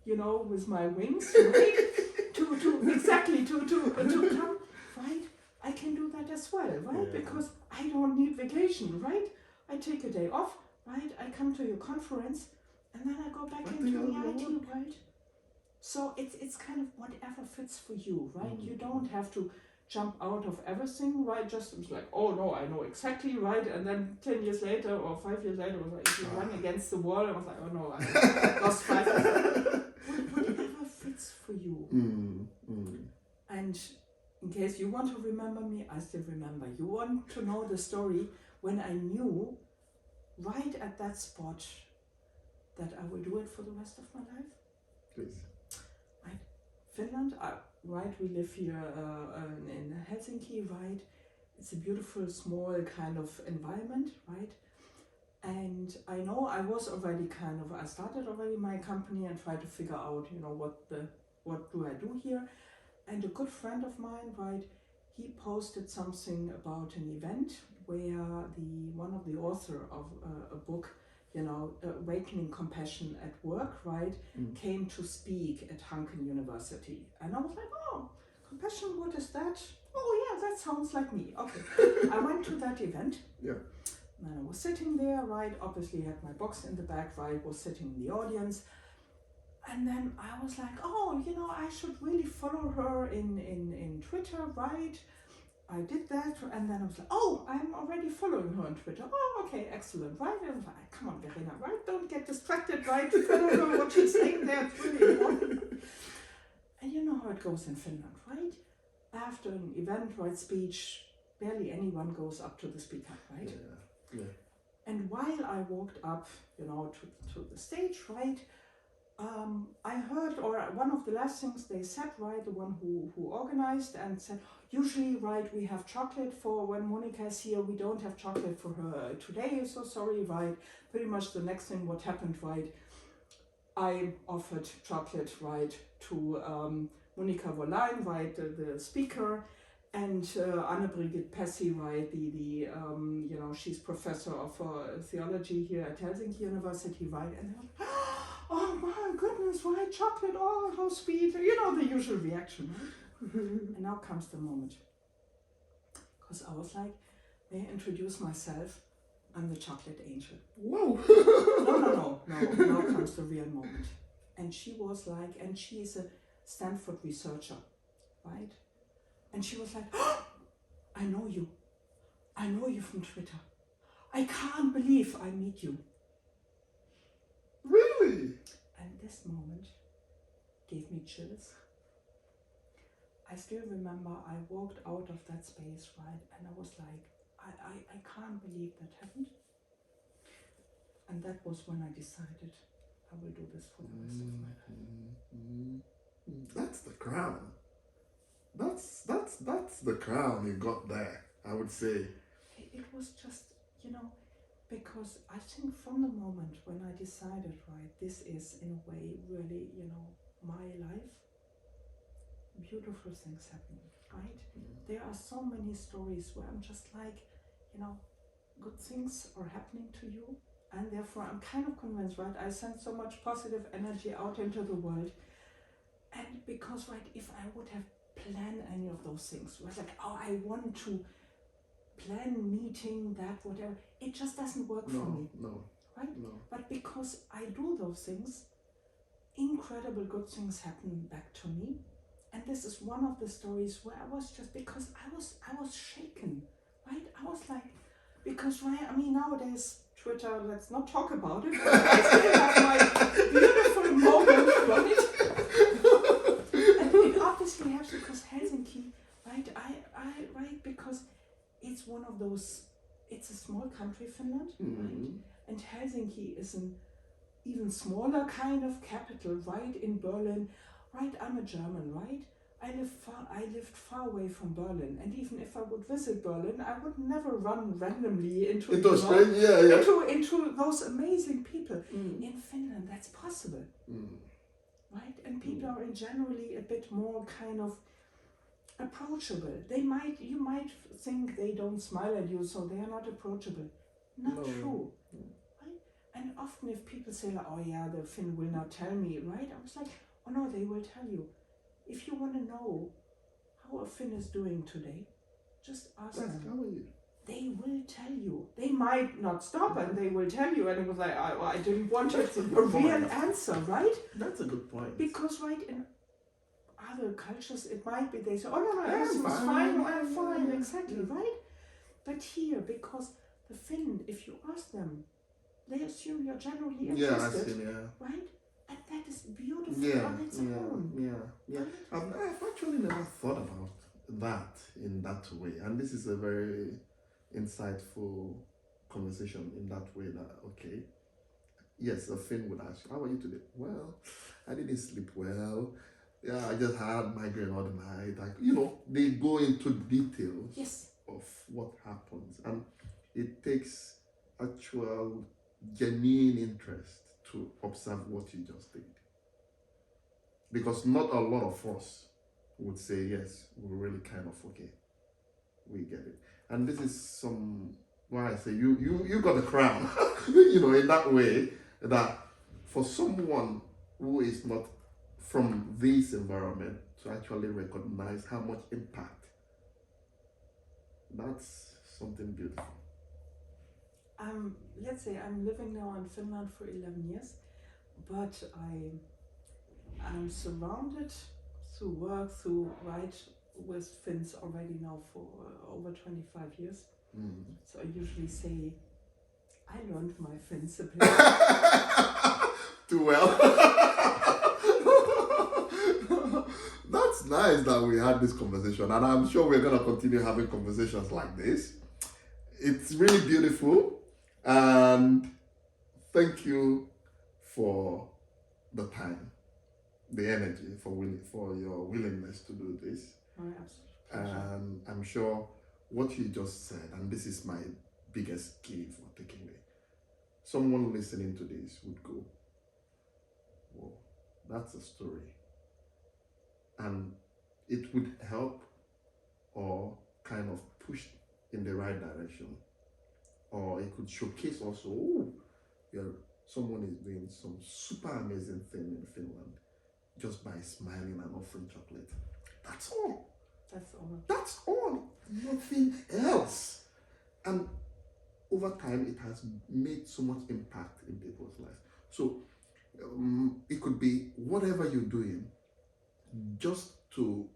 with my wings, right? to come, right? I can do that as well, right? Yeah. Because I don't need vacation, right? I take a day off, right? I come to your conference, and then I go back into the IT world. So it's kind of whatever fits for you, right? You don't have to jump out of everything, right? Just it's like, oh no, I know exactly, right? And then 10 years later or 5 years later, it was like, if you run against the wall, I was like, oh no, I lost 5 years. Whatever fits for you. And in case you want to remember me, I still remember. You want to know the story when I knew right at that spot that I will do it for the rest of my life? Please. Right. Finland, right, we live here in Helsinki, right? It's a beautiful, small kind of environment, right? And I know I was already I started already my company and tried to figure out, what do I do here? And a good friend of mine, right, he posted something about an event where one of the author of a book, Awakening Compassion at Work, right, came to speak at Hanken University. And I was like, oh, compassion, what is that? Oh yeah, that sounds like me. Okay. I went to that event. Yeah. And I was sitting there, right? Obviously had my box in the back, right? Was sitting in the audience. And then I was like, oh, I should really follow her in Twitter, right? I did that, and then I was like, oh, I'm already following her on Twitter. Oh, okay, excellent, right? And I was like, come on, Verena, right? Don't get distracted, right? Follow her, what she's saying there, it's really important. And you know how it goes in Finland, right? After an event, right, speech, barely anyone goes up to the speaker, right? Yeah. And while I walked up, to the stage, right, I heard, or one of the last things they said, right, the one who organized and said, usually, right, we have chocolate for when Monica is here, we don't have chocolate for her today, so sorry, right, pretty much the next thing what happened, right, I offered chocolate, right, to Monica Wollheim, right, the speaker, and Anne-Brigitte Pessi, right, the she's professor of theology here at Helsinki University, right, and oh my goodness, right, chocolate, oh, how sweet, the usual reaction, right? And now comes the moment. Because I was like, may I introduce myself? I'm the chocolate angel. Whoa! No, now comes the real moment. And she was like, and she is a Stanford researcher, right? And she was like, oh, I know you. I know you from Twitter. I can't believe I meet you. Really? And this moment gave me chills. I still remember I walked out of that space, right, and I was like, I can't believe that happened. And that was when I decided I will do this for the rest of my life. That's the crown. That's the crown you got there, I would say. It was just, because I think from the moment when I decided, right, this is in a way really, my life, beautiful things happening, right? There are so many stories where I'm just like, good things are happening to you, and therefore I'm kind of convinced, right, I send so much positive energy out into the world, and because, right, if I would have planned any of those things, where it's like, oh, I want to plan meeting, that, whatever, it just doesn't work for me. No. Right? No. But because I do those things, incredible good things happen back to me. And this is one of the stories where I was just, because I was shaken, right? I was like, because, right, I mean, nowadays, Twitter, let's not talk about it, but I still have my beautiful moment, right? And it obviously helps because Helsinki, right, right, because it's one of those, it's a small country, Finland, right? And Helsinki is an even smaller kind of capital, right, in Berlin. Right, I'm a German, right? I lived far away from Berlin, and even if I would visit Berlin, I would never run randomly into those amazing people. In Finland, that's possible, right? And people are generally a bit more kind of approachable. You might think they don't smile at you, so they are not approachable. Not true. Right? And often if people say, like, oh yeah, the Finn will not tell me, right? I was like, oh no, they will tell you. If you want to know how a Finn is doing today, just ask them. They will tell you. They might not stop and they will tell you, and it was like, I didn't want a real answer, right? That's a good point. Because, right, in other cultures, it might be they say, oh no, everything's fine, I'm fine, exactly, right? But here, because the Finn, if you ask them, they assume you're generally interested, right? And that is beautiful on its own. I've actually never thought about that in that way, and this is a very insightful conversation in that way. That okay, yes, a Finn would ask, "How are you today?" Well, I didn't sleep well. Yeah, I just had migraine all the night. They go into details of what happens, and it takes actual genuine interest to observe what you just did. Because not a lot of us would say, yes, we're really kind of okay. We get it. And this is why I say you got the crown, in that way, that for someone who is not from this environment to actually recognize how much impact. That's something beautiful. Let's say I'm living now in Finland for 11 years, but I'm surrounded through work, with Finns already now for over 25 years. So I usually say I learned my Finns a bit. Too well. That's nice that we had this conversation, and I'm sure we're going to continue having conversations like this. It's really beautiful, and thank you for the time, the energy, for your willingness to do this. My absolute pleasure. And I'm sure what you just said, and this is my biggest key for taking it, someone listening to this would go, whoa, that's a story. And it would help or kind of push in the right direction. Or it could showcase also, someone is doing some super amazing thing in Finland just by smiling and offering chocolate. That's all. That's all. That's all. Nothing else. And over time, it has made so much impact in people's lives. So it could be whatever you're doing, just to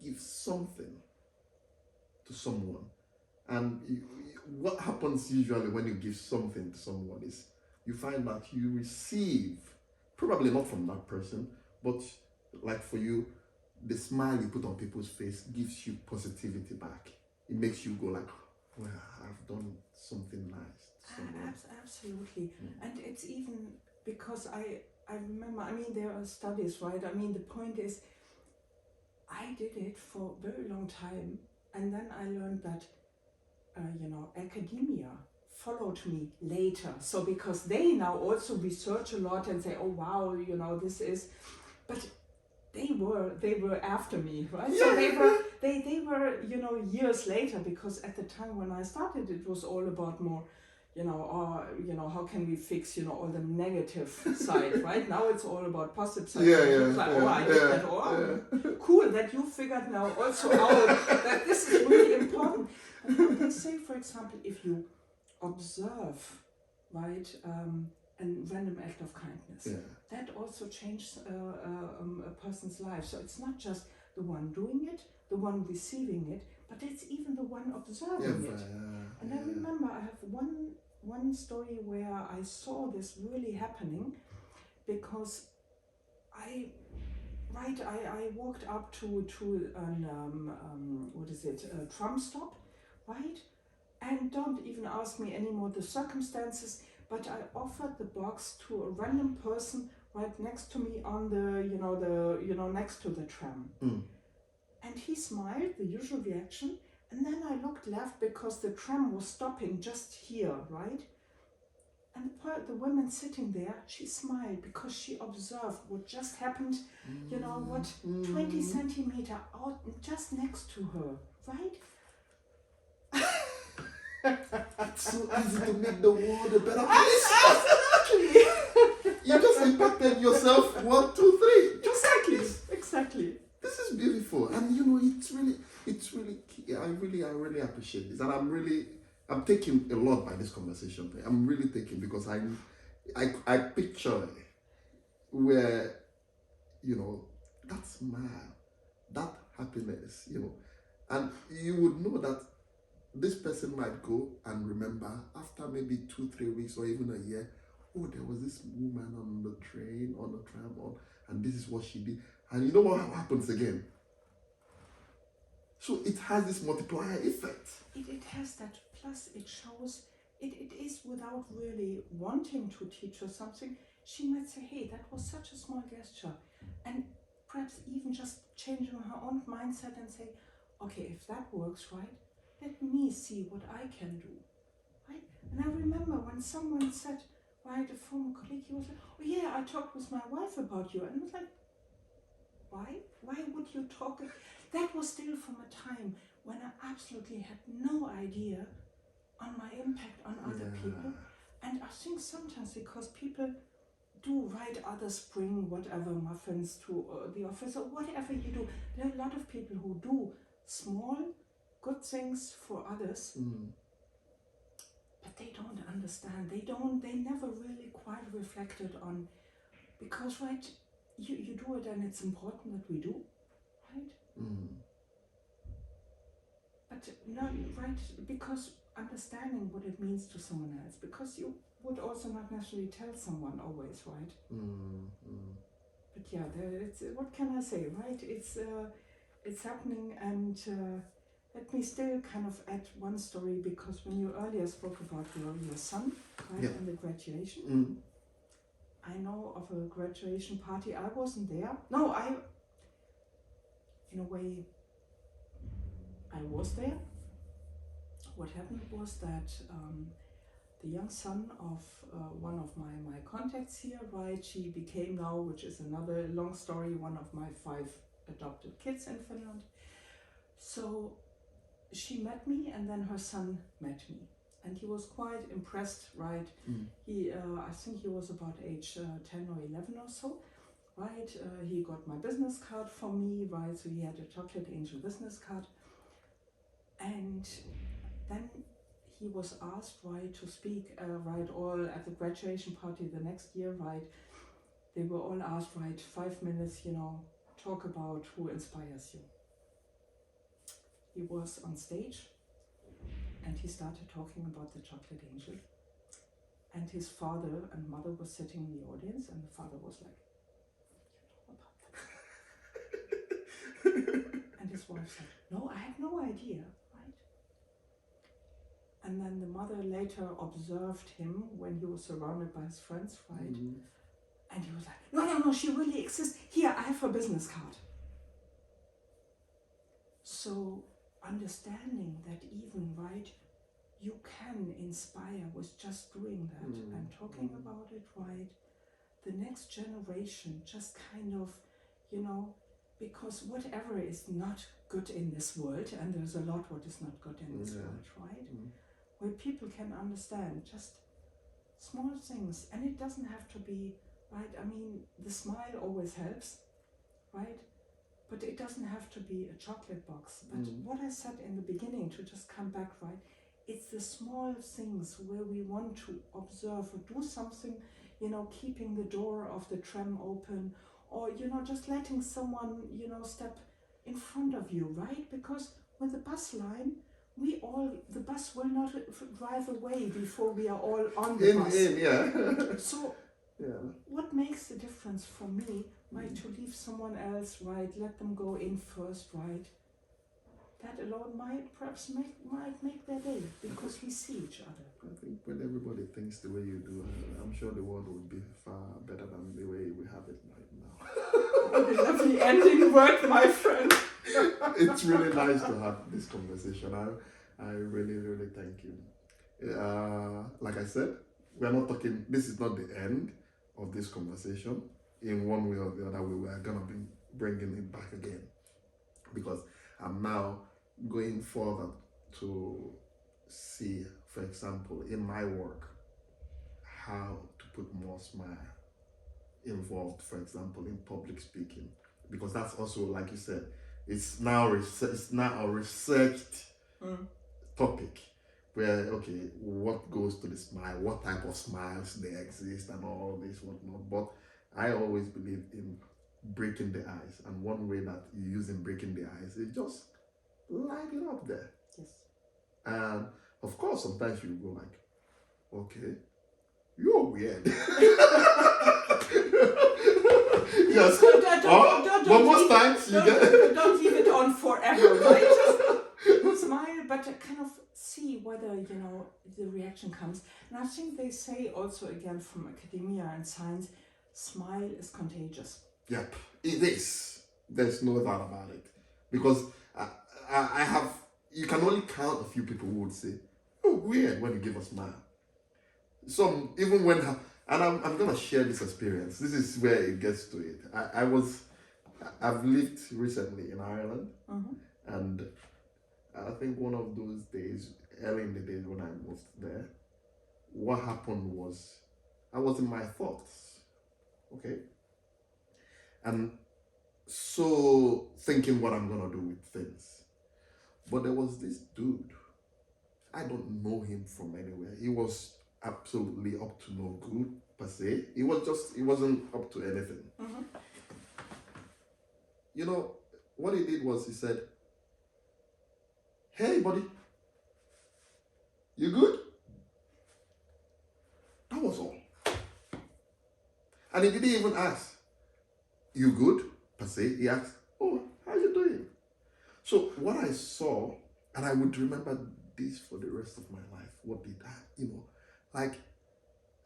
give something to someone. And what happens usually when you give something to someone is you find that you receive, probably not from that person, but like for you, the smile you put on people's face gives you positivity back. It makes you go like, well, I've done something nice to someone. Absolutely. And it's even because I remember, there are studies, right? The point is, I did it for a very long time, and then I learned that, academia followed me later. So because they now also research a lot and say, oh wow, this is, but they were after me, right? Yeah. So they were years later, because at the time when I started, it was all about more, how can we fix all the negative side, right? Now it's all about positive side. I did that. Cool that you figured now also out that this is really important. And what they say, for example, if you observe, right, a random act of kindness, that also changes a person's life. So it's not just the one doing it, the one receiving it, but it's even the one observing it. And I remember I have one story where I saw this really happening, because I walked up to a tram stop, right? And don't even ask me anymore the circumstances, but I offered the box to a random person right next to me on next to the tram. And he smiled, the usual reaction, and then I looked left because the tram was stopping just here, right? And the woman sitting there, she smiled because she observed what just happened, 20 centimeter out just next to her, right? It's so easy to make the world a better place. Absolutely. You just impacted yourself 1, 2, 3. Exactly. This is beautiful, and it's really key. I really appreciate this, and I'm taking a lot by this conversation. I'm really taking, because I picture where that smile, that happiness, and you would know that this person might go and remember after maybe 2-3 weeks or even a year, oh, there was this woman on the train, on the tram, and this is what she did. And you know what happens again? So it has this multiplier effect. It has that, plus it shows, it is without really wanting to teach her something. She might say, hey, that was such a small gesture. And perhaps even just changing her own mindset and say, okay, if that works, right, let me see what I can do, right? And I remember when someone said, right, a former colleague, he was like, oh yeah, I talked with my wife about you. And I was like, why? Why would you talk? That was still from a time when I absolutely had no idea on my impact on other people. And I think sometimes because people do, right? Others bring whatever muffins to the office or whatever you do. There are a lot of people who do small, good things for others, but they don't understand. They never really quite reflected on, because, right, you do it and it's important that we do, right? But not, right, because understanding what it means to someone else, because you would also not necessarily tell someone always, right? But yeah, it's, what can I say, right? It's happening, and let me still kind of add one story, because when you earlier spoke about your son, right, and the graduation, I know of a graduation party. I wasn't there. No, in a way, I was there. What happened was that the young son of one of my contacts here, right, she became now, which is another long story, one of my 5 adopted kids in Finland. So she met me, and then her son met me, and he was quite impressed, right? He, I think he was about age 10 or 11 or so, right? He got my business card from me, right? So he had a Chocolate Angel business card, and then he was asked, right, to speak, right, all at the graduation party the next year, right? They were all asked, right, 5 minutes, talk about who inspires you. He was on stage, and he started talking about the Chocolate Angel. And his father and mother were sitting in the audience, and the father was like, and his wife said, no, I had no idea, right? And then the mother later observed him when he was surrounded by his friends, right? And he was like, no, she really exists. Here, I have her business card. So understanding that even, right, you can inspire with just doing that and talking about it, right? The next generation just kind of, because whatever is not good in this world, and there's a lot what is not good in this world, right? Where people can understand just small things, and it doesn't have to be, right? I mean, the smile always helps, right? But it doesn't have to be a chocolate box. But what I said in the beginning, to just come back, right? It's the small things where we want to observe or do something, keeping the door of the tram open, or, just letting someone, step in front of you, right? Because with the bus line, the bus will not drive away before we are all on the bus. So what makes the difference for me, right, to leave someone else, right, let them go in first, right? That alone might perhaps make their day, because we see each other. I think when everybody thinks the way you do, I'm sure the world would be far better than the way we have it right now. What a lovely ending word, my friend. It's really nice to have this conversation. I really, really thank you. Like I said, we're not talking, this is not the end of this conversation. In one way or the other, we are going to be bringing it back again, because I'm now going further to see, for example, in my work, how to put more smile involved, for example, in public speaking, because that's also, like you said, it's now a researched topic, where, okay, what goes to the smile, what type of smiles they exist, and all this, whatnot. But I always believe in breaking the ice, and one way that you use in breaking the ice is just light it up there. Yes. And of course, sometimes you go like, okay, you're weird. Yes. But most times you get. Don't leave it on forever, right? Just smile, but kind of see whether, the reaction comes. And I think they say also, again, from academia and science, smile is contagious. Yep, it is. There's no doubt about it. Because I have, you can only count a few people who would say, oh, weird, when you give a smile. Some, even when, and I'm going to share this experience. This is where it gets to it. I've lived recently in Ireland, and I think one of those days, early in the days when I moved there, what happened was, I was in my thoughts. Okay. And so thinking what I'm gonna do with things. But there was this dude. I don't know him from anywhere. He was absolutely up to no good per se. He wasn't up to anything. Mm-hmm. You know, what he did was he said, "Hey buddy, you good?" That was all. And he didn't even ask, "You good?" per se. He asked, "Oh, how you doing?" So what I saw, and I would remember this for the rest of my life. What did I, like,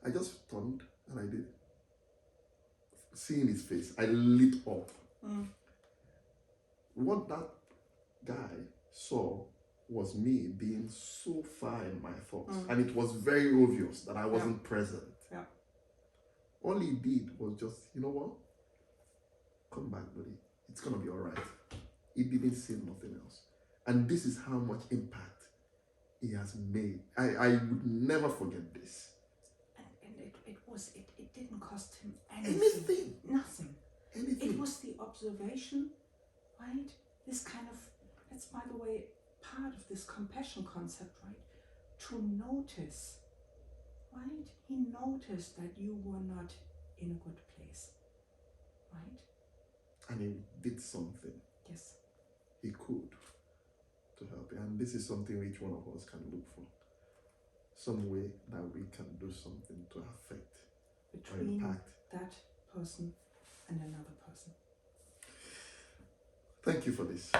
I just turned and I did. Seeing his face, I lit up. Mm. What that guy saw was me being so far in my thoughts. And it was very obvious that I wasn't present. Yeah. All he did was just, you know what? Come back, buddy. It's going to be all right. He didn't say nothing else. And this is how much impact he has made. I would never forget this. And it didn't cost him anything. Nothing. Anything. It was the observation, right? This kind of, that's by the way, part of this compassion concept, right? To notice, right? He noticed that you were not in a good place, right? And he did something. Yes. He could to help you. And this is something each one of us can look for. Some way that we can do something to affect or Between impact that person and another person. Thank you for this.